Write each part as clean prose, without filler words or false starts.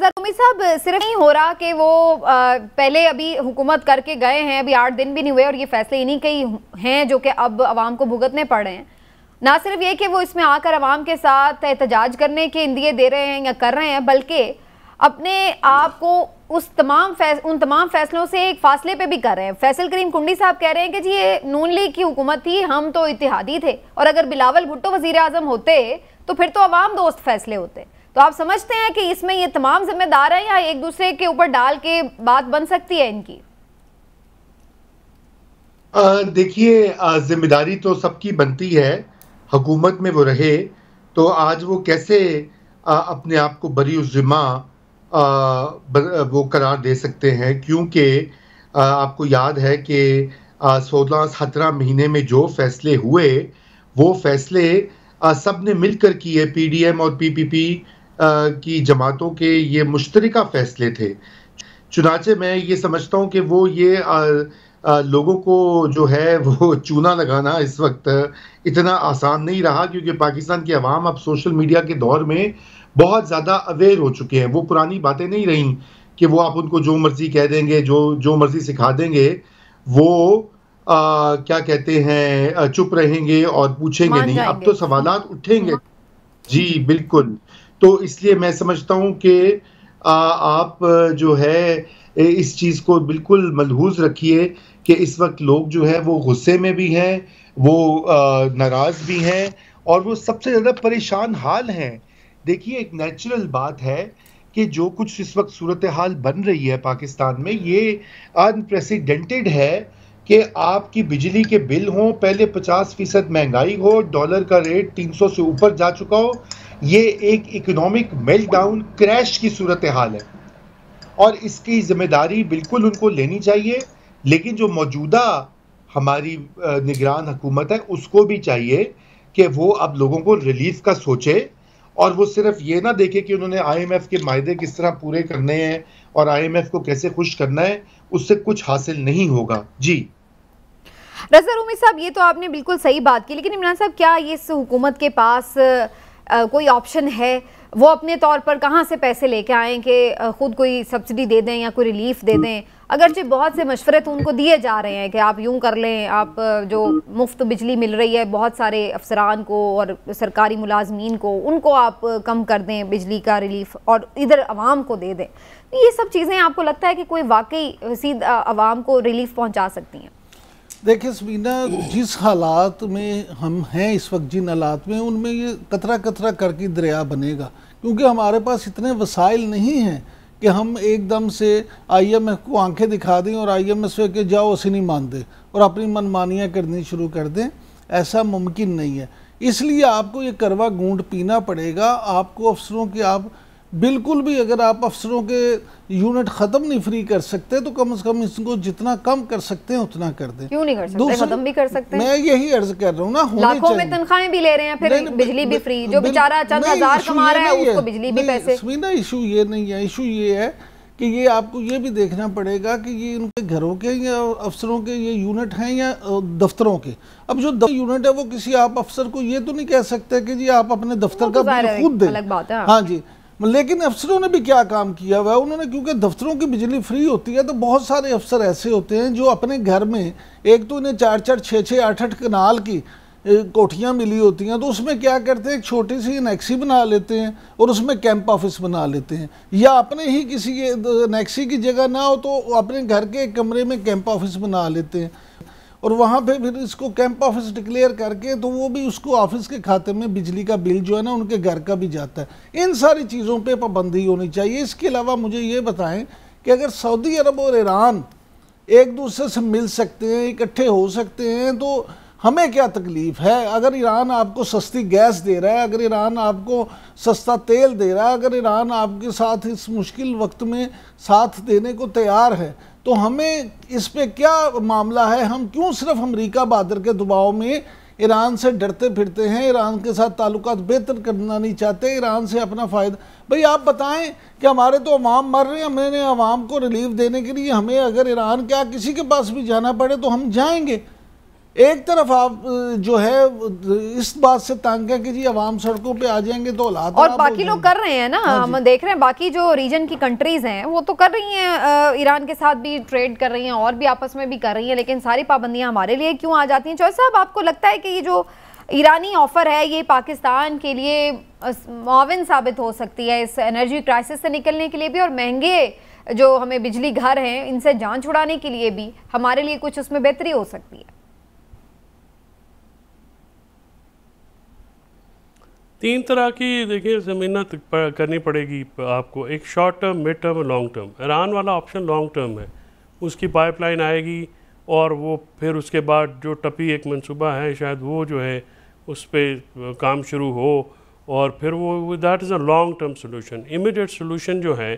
उम्मीद साहब सिर्फ नहीं हो रहा कि वो पहले अभी हुकूमत करके गए हैं, अभी 8 दिन भी नहीं हुए और ये फैसले इन्हीं के ही हैं जो कि अब अवाम को भुगतने पड़ रहे हैं। ना सिर्फ ये कि वो इसमें आकर अवाम के साथ एहतजाज करने के इंदिए दे रहे हैं या कर रहे हैं, बल्कि अपने आप को उन तमाम फैसलों से एक फासले पे भी कर रहे हैं। फैसल करीम कुंडी साहब कह रहे हैं कि जी ये नून लीग की हुकूमत थी, हम तो इत्तेहादी थे, और अगर बिलावल भुट्टो वजीर आजम होते तो फिर तो अवाम दोस्त फैसले होते। तो आप समझते हैं कि इसमें ये तमाम जिम्मेदार हैं या एक दूसरे के ऊपर डाल के बात बन सकती है इनकी? देखिए, जिम्मेदारी तो सबकी बनती है, हुकूमत में वो रहे तो आज वो कैसे अपने आप को बरी ज़िम्मा वो करार दे सकते हैं, क्योंकि आपको याद है कि 16-17 महीने में जो फैसले हुए वो फैसले सब ने मिलकर किए। पीडीएम और पीपीपी की जमातों के ये मुश्तरका फैसले थे। चुनाचे मैं ये समझता हूँ कि वो ये लोगों को जो है वो चूना लगाना इस वक्त इतना आसान नहीं रहा, क्योंकि पाकिस्तान की आवाम अब सोशल मीडिया के दौर में बहुत ज़्यादा अवेयर हो चुके हैं। वो पुरानी बातें नहीं रहीं कि वो आप उनको जो मर्ज़ी कह देंगे, जो मर्ज़ी सिखा देंगे, वो क्या कहते हैं, चुप रहेंगे और पूछेंगे नहीं। अब तो सवालात उठेंगे। जी बिल्कुल। तो इसलिए मैं समझता हूँ कि आप जो है इस चीज़ को बिल्कुल मलहूज़ रखिए कि इस वक्त लोग जो है वो गुस्से में भी हैं, वो नाराज़ भी हैं और वो सबसे ज़्यादा परेशान हाल हैं। देखिए, एक नेचुरल बात है कि जो कुछ इस वक्त सूरत हाल बन रही है पाकिस्तान में, ये अनप्रेसिडेंटेड है कि आपकी बिजली के बिल हों, पहले 50% महंगाई हो, डॉलर का रेट 300 से ऊपर जा चुका हो। ये एक इकोनॉमिक मेल्टडाउन, क्रैश की सूरत हाल है और इसकी जिम्मेदारी बिल्कुल उनको लेनी चाहिए। लेकिन जो मौजूदा हमारी निगरान हुकूमत है उसको भी चाहिए कि वो अब लोगों को रिलीफ का सोचे और वो सिर्फ ये ना देखे कि उन्होंने IMF के मायदे किस तरह पूरे करने हैं और IMF को कैसे खुश करना है, उससे कुछ हासिल नहीं होगा। जी रज़ा रूमी साहब, ये तो आपने बिल्कुल सही बात की, लेकिन इमरान साहब क्या ये इस हुकूमत के पास कोई ऑप्शन है? वो अपने तौर पर कहाँ से पैसे लेके आएँ कि खुद कोई सब्सिडी दे दें या कोई रिलीफ दे दें? अगरचे बहुत से मशवरे तो उनको दिए जा रहे हैं कि आप यूं कर लें, आप जो मुफ्त बिजली मिल रही है बहुत सारे अफसरान को और सरकारी मुलाजमीन को, उनको आप कम कर दें बिजली का रिलीफ और इधर अवाम को दे दें। ये सब चीज़ें आपको लगता है कि कोई वाकई सीधा अवाम को रिलीफ पहुँचा सकती हैं? देखिए समीना, जिस हालात में हम हैं इस वक्त, जिन हालात में, उनमें ये कतरा कतरा करके दरिया बनेगा, क्योंकि हमारे पास इतने वसाइल नहीं हैं कि हम एकदम से IMF को आंखें दिखा दें और IMF से कि जाओ उसे नहीं मान दें और अपनी मनमानियाँ करनी शुरू कर दें। ऐसा मुमकिन नहीं है। इसलिए आपको ये करवा गूंद पीना पड़ेगा। आपको अफसरों की, आप बिल्कुल भी, अगर आप अफसरों के यूनिट ख़त्म नहीं फ्री कर सकते तो कम से कम इसको जितना कम कर सकते हैं उतना कर दें। क्यों नहीं कर सकते? खत्म भी कर सकते हैं। मैं यही अर्ज कर रहा हूँ ना, लाखों में तनख्वाहें भी ले रहे हैं, फिर बिजली भी फ्री। जो बेचारा चंद हजार कमा रहा है उसको बिजली भी पैसे। समीना, इशू ये नहीं है। इशू ये है कि ये आपको ये भी देखना पड़ेगा कि ये उनके घरों के या अफसरों के ये यूनिट हैं या दफ्तरों के। अब जो यूनिट है वो किसी आप अफसर को ये तो नहीं कह सकते कि जी आप अपने दफ्तर का बिल खुद दें। अलग बात है। हाँ जी, लेकिन अफसरों ने भी क्या काम किया हुआ है उन्होंने, क्योंकि दफ्तरों की बिजली फ्री होती है तो बहुत सारे अफसर ऐसे होते हैं जो अपने घर में, एक तो इन्हें 4-4, 6-6, 8-8 कनाल की कोठियाँ मिली होती हैं, तो उसमें क्या करते हैं, एक छोटी सी नेक्सी बना लेते हैं और उसमें कैंप ऑफिस बना लेते हैं, या अपने ही किसी नेक्सी की जगह ना हो तो अपने घर के एक कमरे में कैंप ऑफिस बना लेते हैं और वहाँ पे फिर इसको कैंप ऑफिस डिक्लेयर करके तो वो भी उसको ऑफिस के खाते में बिजली का बिल जो है ना उनके घर का भी जाता है। इन सारी चीज़ों पे पाबंदी होनी चाहिए। इसके अलावा मुझे ये बताएं कि अगर सऊदी अरब और ईरान एक दूसरे से मिल सकते हैं, इकट्ठे हो सकते हैं, तो हमें क्या तकलीफ़ है? अगर ईरान आपको सस्ती गैस दे रहा है, अगर ईरान आपको सस्ता तेल दे रहा है, अगर ईरान आपके साथ इस मुश्किल वक्त में साथ देने को तैयार है, तो हमें इस पे क्या मामला है? हम क्यों सिर्फ अमेरिका बहादुर के दबाव में ईरान से डरते फिरते हैं, ईरान के साथ ताल्लुकात बेहतर करना नहीं चाहते, ईरान से अपना फ़ायदा? भाई आप बताएं कि हमारे तो अवाम मर रहे हैं, हमने अवाम को रिलीफ देने के लिए हमें अगर ईरान क्या किसी के पास भी जाना पड़े तो हम जाएंगे। एक तरफ आप जो है इस बात से तंग है कि जी अवाम सड़कों पे आ जाएंगे तो हालात और बाकी लोग कर रहे हैं ना, हम देख रहे हैं बाकी जो रीजन की कंट्रीज हैं वो तो कर रही हैं, ईरान के साथ भी ट्रेड कर रही हैं और भी आपस में भी कर रही हैं, लेकिन सारी पाबंदियां हमारे लिए क्यों आ जाती हैं? चौधरी साहब, आपको लगता है कि ये जो ईरानी ऑफर है ये पाकिस्तान के लिए मुआविन साबित हो सकती है इस एनर्जी क्राइसिस से निकलने के लिए भी, और महंगे जो हमें बिजली घर हैं इनसे जान छुड़ाने के लिए भी हमारे लिए कुछ उसमें बेहतरी हो सकती है? तीन तरह की देखिए ज़मीनत करनी पड़ेगी आपको, एक शॉर्ट टर्म, मिड टर्म और लॉन्ग टर्म। ईरान वाला ऑप्शन लॉन्ग टर्म है, उसकी पाइपलाइन आएगी और वो फिर उसके बाद जो टपी एक मंसूबा है शायद वो जो है उस पर काम शुरू हो और फिर वो that is a long term solution. Immediate solution जो है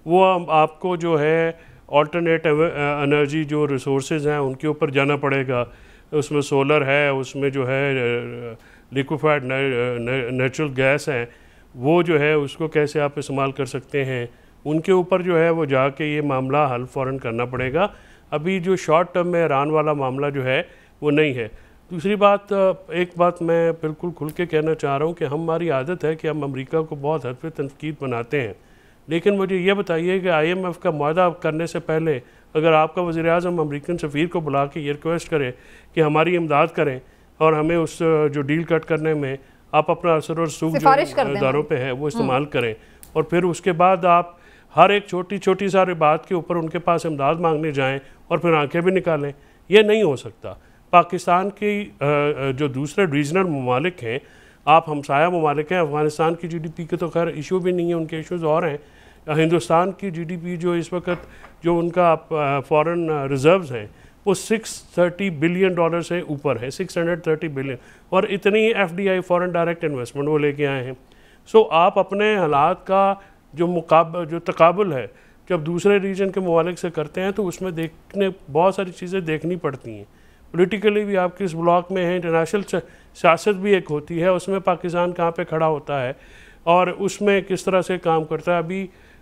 वो आपको जो है ऑल्टरनेट एनर्जी जो रिसोर्सेज हैं उनके ऊपर जाना पड़ेगा। उसमें सोलर है, उसमें जो है लिक्विफाइड नेचुरल गैस है, वो जो है उसको कैसे आप इस्तेमाल कर सकते हैं, उनके ऊपर जो है वो जाके ये मामला हल फ़ौरन करना पड़ेगा। अभी जो शॉर्ट टर्म में ईरान वाला मामला जो है वो नहीं है। दूसरी बात, एक बात मैं बिल्कुल खुल के कहना चाह रहा हूँ कि हमारी आदत है कि हम अमेरिका को बहुत हद पे तनकीद बनाते हैं, लेकिन मुझे ये बताइए कि IMF का मुआहदा करने से पहले अगर आपका वज़ीर-ए-आज़म अमरीकन सफ़ीर को बुला के ये रिक्वेस्ट करे कि हमारी इमदाद करें और हमें उस जो डील कट करने में आप अपना असर और सूख जो इदारों पे है वो इस्तेमाल करें, और फिर उसके बाद आप हर एक छोटी छोटी सारी बात के ऊपर उनके पास इमदाद मांगने जाएं और फिर आंखें भी निकालें, ये नहीं हो सकता। पाकिस्तान की जो दूसरे रीजनल ममालिक हैं, आप हमसाया ममालिक हैं, अफ़गानिस्तान की GDP के तो खैर इशू भी नहीं है, उनके इशूज़ और हैं। हिंदुस्तान की GDP जो इस वक्त जो उनका फॉरेन रिज़र्व्स हैं वो $630 बिलियन से ऊपर है, 630 बिलियन, और इतनी FDI फॉरेन डायरेक्ट इन्वेस्टमेंट वो लेके आए हैं। सो आप अपने हालात का जो तकाबुल है जब दूसरे रीजन के ममालिक से करते हैं तो उसमें देखने बहुत सारी चीज़ें देखनी पड़ती हैं। पॉलिटिकली भी आप किस ब्लॉक में हैं, इंटरनेशनल सियासत भी एक होती है, उसमें पाकिस्तान कहाँ पे खड़ा होता है और उसमें किस तरह से काम करता है। अभी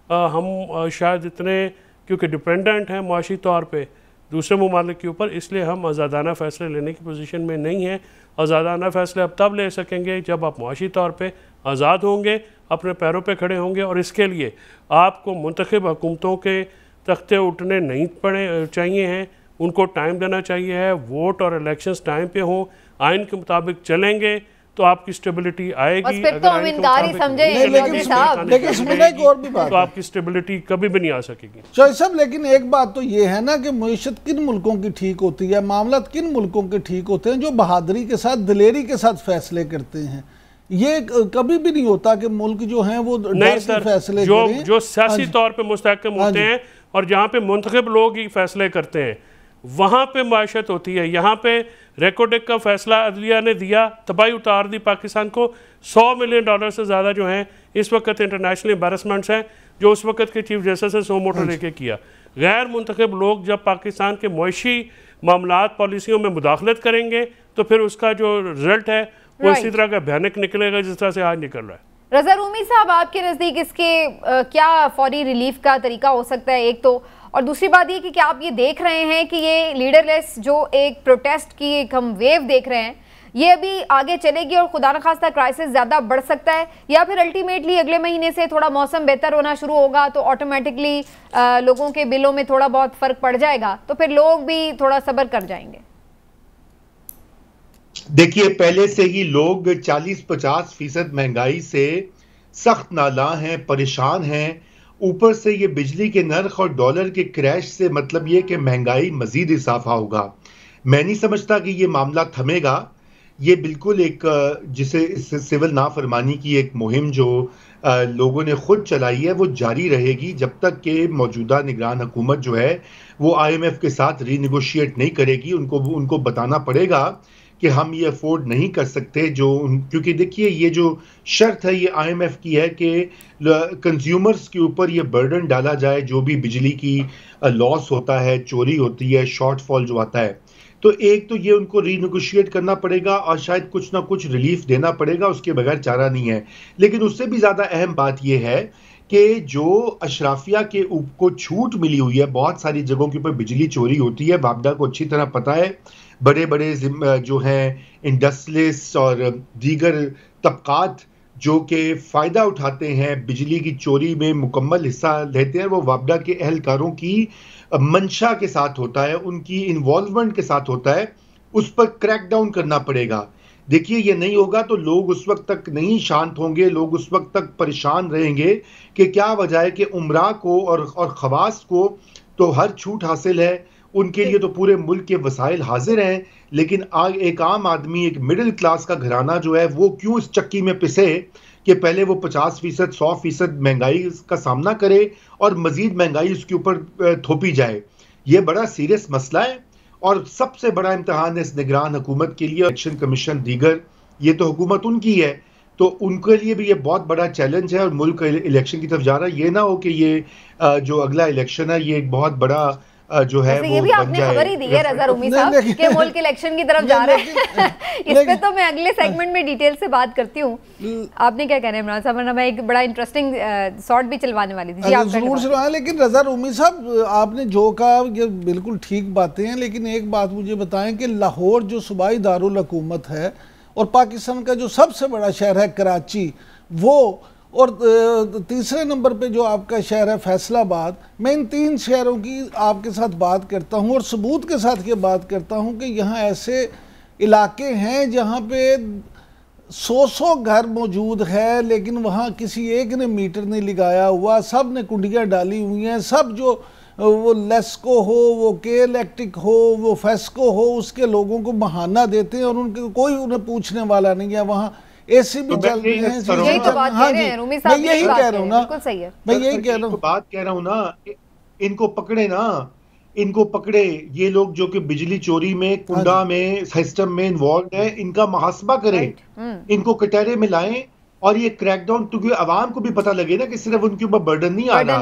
हम शायद इतने क्योंकि डिपेंडेंट हैं मुआशी तौर पे दूसरे ममालिक के ऊपर, इसलिए हम आज़ादाना फ़ैसले लेने की पोजीशन में नहीं हैं। आज़ादाना फ़ैसले अब तब ले सकेंगे जब आप मुआशी तौर पे आज़ाद होंगे, अपने पैरों पे खड़े होंगे, और इसके लिए आपको मुंतखब हुकूमतों के तख्ते उठने नहीं पड़े चाहिए हैं, उनको टाइम देना चाहिए है। वोट और इलेक्शंस टाइम पे हों, आइन के मुताबिक चलेंगे तो आपकी स्टेबिलिटी आएगी। फिर तो उम्मीदवार ही समझे लेकिन और भी बात तो आपकी स्टेबिलिटी कभी भी नहीं आ सकेगी। चौधरी साहब, लेकिन एक बात तो ये है ना कि मईशत किन मुल्कों की ठीक होती है, मामला किन मुल्कों के ठीक होते हैं जो बहादुरी के साथ, दिलेरी के साथ फैसले करते हैं। ये कभी भी नहीं होता कि मुल्क जो हैं वो नहीं सर, फैसले जो सियासी तौर पे मुस्तहकम होते हैं और जहाँ पे मुंतखब लोग ही फैसले करते हैं वहाँ पे माशत होती है। यहाँ पे रेकोडेक का फैसला अदलिया ने दिया, तबाही उतार दी पाकिस्तान को। $100 मिलियन से ज़्यादा जो हैं इस वक्त इंटरनेशनल एम्बेरसमेंट्स हैं जो उस वक्त के चीफ जस्टिस ने सो मोटो लेके किया। गैर मुंतखब लोग जब पाकिस्तान के मुआशी मामलात पॉलिसियों में मुदाखलत करेंगे तो फिर उसका जो रिजल्ट है वो इसी तरह का भयानक निकलेगा जिस तरह से आज निकल रहा है। रज़ा रूमी साहब, आपके नज़दीक इसके क्या फौरी रिलीफ का तरीका हो सकता है, एक तो, और दूसरी बात ये कि क्या आप ये देख रहे हैं कि ये लीडरलेस जो एक प्रोटेस्ट की एक हम वेव देख रहे हैं ये अभी आगे चलेगी और खुदा न खास्ता क्राइसिस ज़्यादा बढ़ सकता है, या फिर अल्टीमेटली अगले महीने से थोड़ा मौसम बेहतर होना शुरू होगा तो ऑटोमेटिकली लोगों के बिलों में थोड़ा बहुत फ़र्क पड़ जाएगा तो फिर लोग भी थोड़ा सब्र कर जाएंगे? देखिए, पहले से ही लोग 40-50% महंगाई से सख्त नाला हैं, परेशान हैं। ऊपर से ये बिजली के नर्ख और डॉलर के क्रैश से मतलब ये कि महंगाई मजीद इजाफा होगा। मैं नहीं समझता कि ये मामला थमेगा। ये बिल्कुल एक जिसे सिविल नाफरमानी की एक मुहिम जो लोगों ने खुद चलाई है वो जारी रहेगी जब तक कि मौजूदा निगरान हुकूमत जो है वो IMF के साथ रीनिगोशिएट नहीं करेगी। उनको बताना पड़ेगा कि हम ये अफोर्ड नहीं कर सकते क्योंकि देखिए ये जो शर्त है ये IMF की है कि कंज्यूमर्स के ऊपर ये बर्डन डाला जाए जो भी बिजली की लॉस होता है, चोरी होती है, शॉर्टफॉल जो आता है। तो एक तो ये उनको रीनेगोशिएट करना पड़ेगा और शायद कुछ ना कुछ रिलीफ देना पड़ेगा, उसके बगैर चारा नहीं है। लेकिन उससे भी ज़्यादा अहम बात ये है कि जो अशराफिया के को छूट मिली हुई है, बहुत सारी जगहों के ऊपर बिजली चोरी होती है, वापडा को अच्छी तरह पता है। बड़े बड़े जो हैं इंडस्ट्रियलिस्ट और दीगर तबकात जो कि फ़ायदा उठाते हैं, बिजली की चोरी में मुकम्मल हिस्सा लेते हैं, वो वापडा के एहलकारों की मंशा के साथ होता है, उनकी इन्वॉल्वमेंट के साथ होता है। उस पर क्रैक डाउन करना पड़ेगा। देखिए, ये नहीं होगा तो लोग उस वक्त तक नहीं शांत होंगे, लोग उस वक्त तक परेशान रहेंगे कि क्या वजह है कि उमरा को और खवास को तो हर छूट हासिल है, उनके लिए तो पूरे मुल्क के वसाइल हाजिर हैं, लेकिन एक आम आदमी, एक मिडिल क्लास का घराना जो है वो क्यों इस चक्की में पिसे कि पहले वो 50%, 100% महंगाई का सामना करे और मजीद महंगाई उसके ऊपर थोपी जाए। ये बड़ा सीरियस मसला है और सबसे बड़ा इम्तहान है इस निगरान हुकूमत के लिए। इलेक्शन कमीशन दीगर, ये तो हुकूमत उनकी है, तो उनके लिए भी ये बहुत बड़ा चैलेंज है और मुल्क इलेक्शन की तरफ जा रहा है। ये ना हो कि ये जो अगला इलेक्शन है ये एक बहुत बड़ा जो है वो ये भी आपने खबर ही दी है रज़ा रूमी साहब कि मुल्क इलेक्शन की तरफ जा रहे हैं। इस पे तो मैं अगले सेगमेंट में डिटेल से बात करती हूँ। आपने क्या कहना है इमरान साहब, वरना मैं एक बड़ा इंटरेस्टिंग शॉर्ट भी चलवाने वाली थी। जी, आप जरूर चलवाएं, लेकिन रज़ा रूमी साहब आपने जो कहा ये बिल्कुल ठीक बातें हैं, लेकिन एक बात मुझे बताएं कि लाहौर जो सूबाई दारुल हुकूमत है और पाकिस्तान का जो सबसे बड़ा शहर है कराची, वो और तीसरे नंबर पे जो आपका शहर है फैसलाबाद, मैं इन 3 शहरों की आपके साथ बात करता हूँ और सबूत के साथ ये बात करता हूँ कि यहाँ ऐसे इलाके हैं जहाँ पे 100 घर मौजूद है, लेकिन वहाँ किसी एक ने मीटर नहीं लगाया हुआ, सब ने कुंडियाँ डाली हुई हैं, सब जो वो लेस्को हो, वो के इलेक्ट्रिक हो, वो फेस्को हो, उसके लोगों को बहाना देते हैं और उनके कोई उन्हें पूछने वाला नहीं है। वहाँ एसी भी चल रहे हैं। यही तो बात कह रहे हैं रूमी साहब, मैं यही कह रहा हूँ ना, बिल्कुल सही है। मैं यही कह रहा हूँ, बात कह रहा हूँ ना, इनको पकड़े ना, इनको पकड़े। ये लोग जो कि बिजली चोरी में, कुंडा में, सिस्टम में इन्वॉल्व है, इनका मुहासबा करें, इनको कटहरे में लाएं और ये क्रैकडाउन, क्योंकि आवाम को भी पता लगे ना कि सिर्फ उनके ऊपर बर्डन नहीं आ रहा।